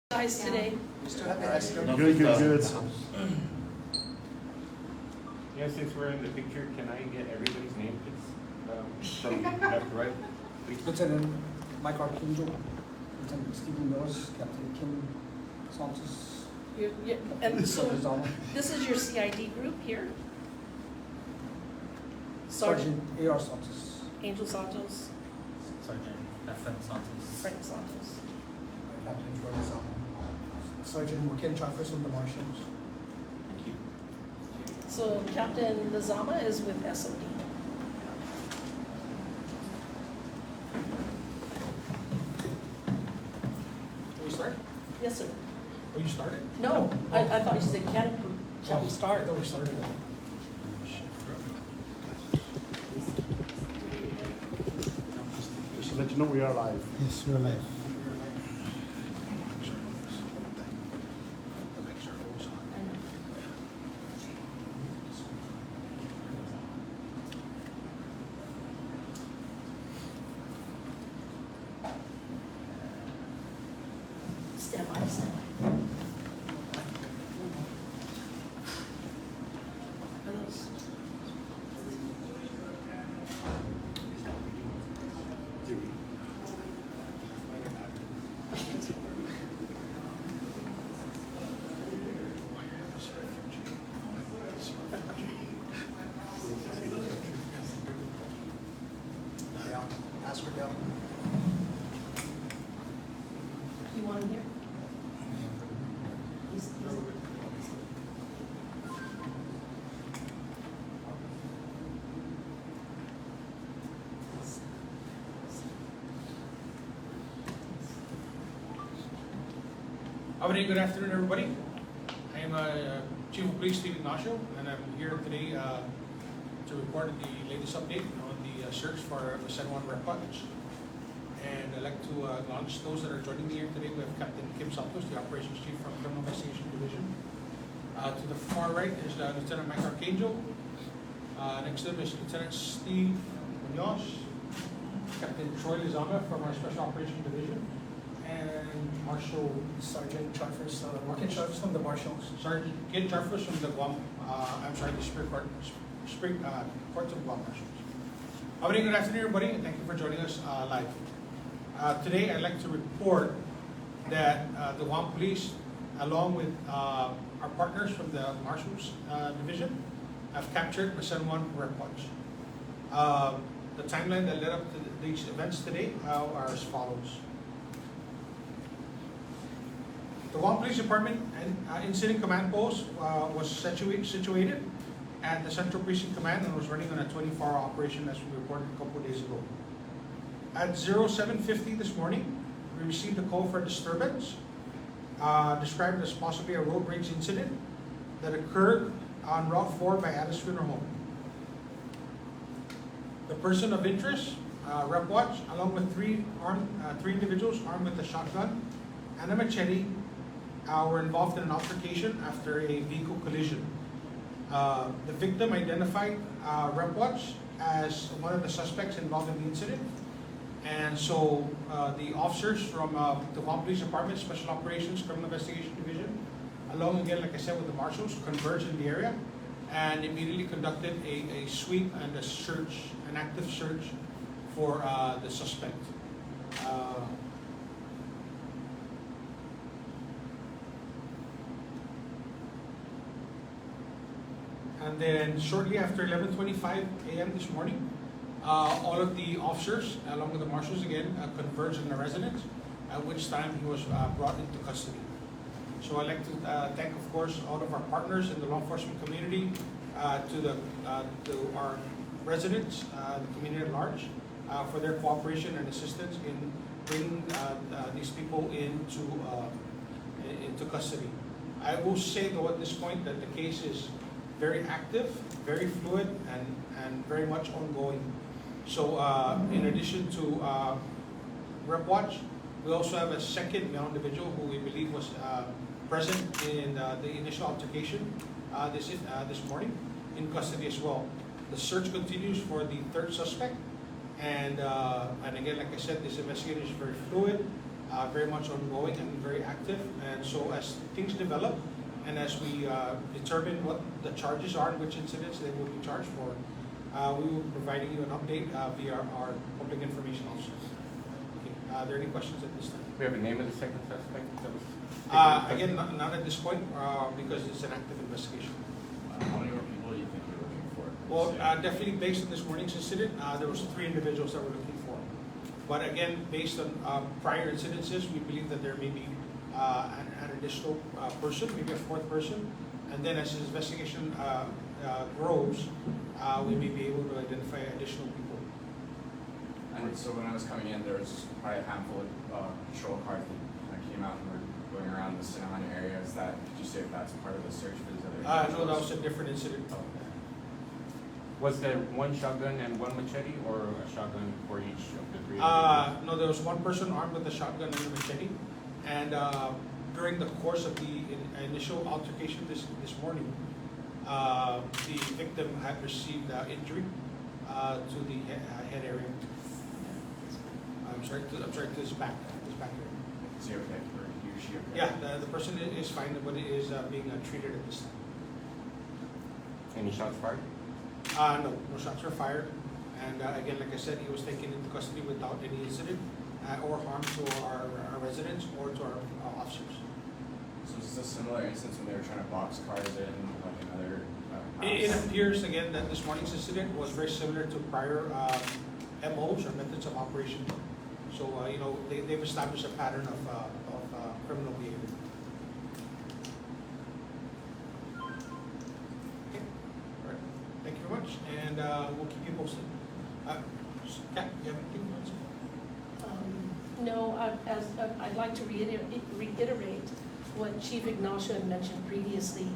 Guys today. Good. Yeah, since we're in the picture, can I get everybody's name, please? From left to right, please. Lieutenant Mike Archangel, Lieutenant Stephen Mills, Captain Kim Santos, And so Sergeant Zama, this is your CID group here? Sergeant A.R. Santos, Angel Santos, Sergeant F.M. Santos. Frank Santos. Captain Jordan Zama, Sergeant Ken Chaffers from the Marshals. Thank you. So Captain Lizama is with SOD. Can we start? Yes, sir. Oh, you started? No, I thought you said can we start? I thought we started. Just to let you know we are live. Yes, we're live. Stand by, stand by. Are those- Yeah, ask her down. You want him here? He's- Good afternoon, everybody. I am Chief of Police Steve Ignacio, and I'm here today to report the latest update on the search for Mesemwan Repwak. And I'd like to acknowledge those that are joining me here today. We have Captain Kim Santos, the Operations Chief from Criminal Investigation Division. To the far right is Lieutenant Mike Archangel. Next to him is Lieutenant Steve Munoz, Captain Troy Lizama from our Special Operations Division, and Marshal Sergeant Chaffers, Ken Chaffers from the Marshals. Sergeant Ken Jarfus from the Guam, the Superior Courts of Guam Marshals. Good afternoon, everybody, and thank you for joining us live. Today, I'd like to report that the Guam Police, along with our partners from the Marshals Division, have captured Mesemwan Repwak. The timeline that led up to these events today are as follows. The Guam Police Department and Incident Command Post was situated at the Central Precinct Command and was running on a 24-hour operation as we reported a couple of days ago. At 07:50 this morning, we received a call for disturbance, described as possibly a road rage incident that occurred on Route 4 by Alice Funeral Home. The person of interest, Repwak, along with three individuals armed with a shotgun and a machete, were involved in an altercation after a vehicle collision. The victim identified Repwak as one of the suspects involved in the incident. And so the officers from the Guam Police Department, Special Operations, Criminal Investigation Division, along again, like I said, with the marshals, converged in the area and immediately conducted a sweep and a search, an active search for the suspect. And then shortly after 11:25 a.m. this morning, all of the officers, along with the marshals again, converged in the residence, at which time he was brought into custody. So I'd like to thank, of course, all of our partners in the law enforcement community, to our residents, the community at large, for their cooperation and assistance in bringing these people into custody. I will say, though, at this point that the case is very active, very fluid, and very much ongoing. So in addition to Repwak, we also have a second male individual who we believe was present in the initial altercation this morning in custody as well. The search continues for the third suspect, and again, like I said, this investigation is very fluid, very much ongoing and very active. And so as things develop and as we determine what the charges are and which incidents they will be charged for, we will be providing you an update via our public information officer. Okay. Are there any questions at this time? We have a name of the second suspect that was Again, not at this point because it's an active investigation. How many more people do you think you're looking for? Well, definitely based on this morning's incident, there was 3 individuals that we're looking for. But again, based on prior incidences, we believe that there may be an additional person, maybe a 4th person. And then as this investigation grows, we may be able to identify additional people. And so when I was coming in, there was probably a handful of patrol cars that came out and were going around the Sinahana area. Did you say if that's part of the search for these other No, that was a different incident. Was there 1 shotgun and 1 machete, or a shotgun for each of the 3? No, there was 1 person armed with a shotgun and a machete. And during the course of the initial altercation this morning, the victim had received injury to the head area. I'm sorry, to his back area. Is he okay? Or he or she okay? Yeah, the person is fine, but it is being treated at this time. Any shots fired? No shots were fired. And again, like I said, he was taken into custody without any incident or harm to our residents or to our officers. So is this a similar instance when they were trying to box cars in like another It house? appears again that this morning's incident was very similar to prior MOs or methods of operation. So they've established a pattern of criminal behavior. Okay, all right. Thank you very much, and we'll keep you posted. Kat, you have anything else? No, I'd like to reiterate what Chief Ignacio had mentioned previously,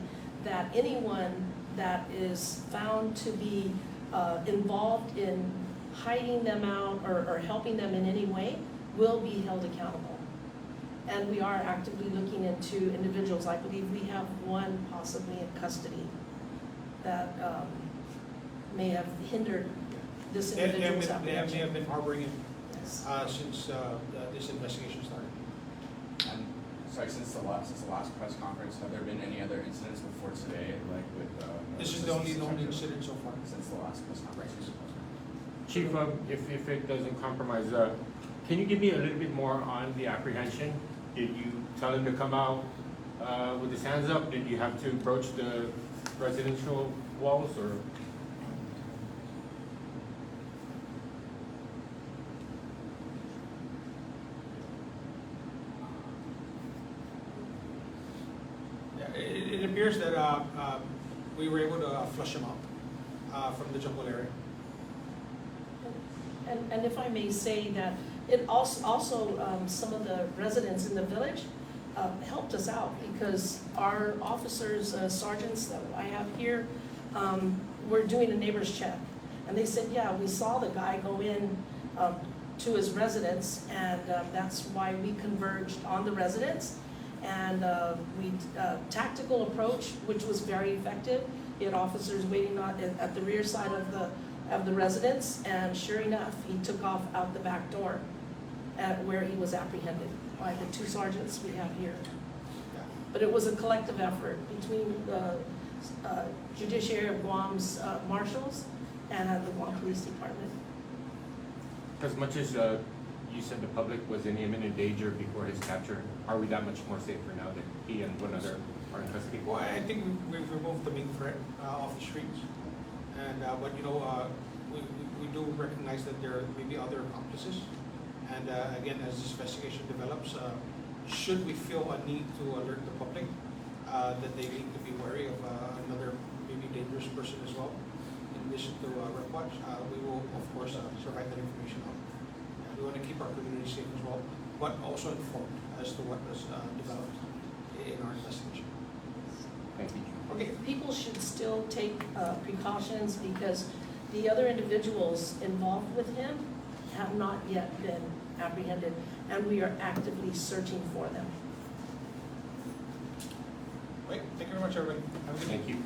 that anyone that is found to be involved in hiding them out or helping them in any way will be held accountable. And we are actively looking into individuals. I believe we have 1 possibly in custody that may have hindered this individual's They may apprehension. have been harboring him Yes. since this investigation started. And sorry, since the last press conference, have there been any other incidents before today, like with? This is the only incident so far. Since the last press conference. Chief, if it doesn't compromise, can you give me a little bit more on the apprehension? Did you tell him to come out with his hands up? Did you have to approach the residential walls, or? Yeah, it appears that we were able to flush him out from the jungle area. And if I may say that, it also some of the residents in the village helped us out, because our officers, sergeants that I have here, were doing a neighbor's check. And they said, yeah, we saw the guy go in to his residence, and that's why we converged on the residents. And we tactical approach, which was very effective. We had officers waiting at the rear side of the residence, and sure enough, he took off out the back door at where he was apprehended by the 2 sergeants we have here. But it was a collective effort between the Judiciary of Guam's marshals and the Guam Police Department. As much as you said the public was in imminent danger before his capture, are we that much more safer now that he and 1 other are in custody? Well, I think we've removed the main threat off the streets. And but we do recognize that there may be other accomplices. And again, as this investigation develops, should we feel a need to alert the public that they need to be wary of another maybe dangerous person as well, in addition to Repwak, we will of course provide that information out. We want to keep our community safe as well, but also informed as to what was developed in our investigation. Thank you. Okay. People should still take precautions, because the other individuals involved with him have not yet been apprehended, and we are actively searching for them. Great. Thank you very much, everybody. Have a good day. Thank you.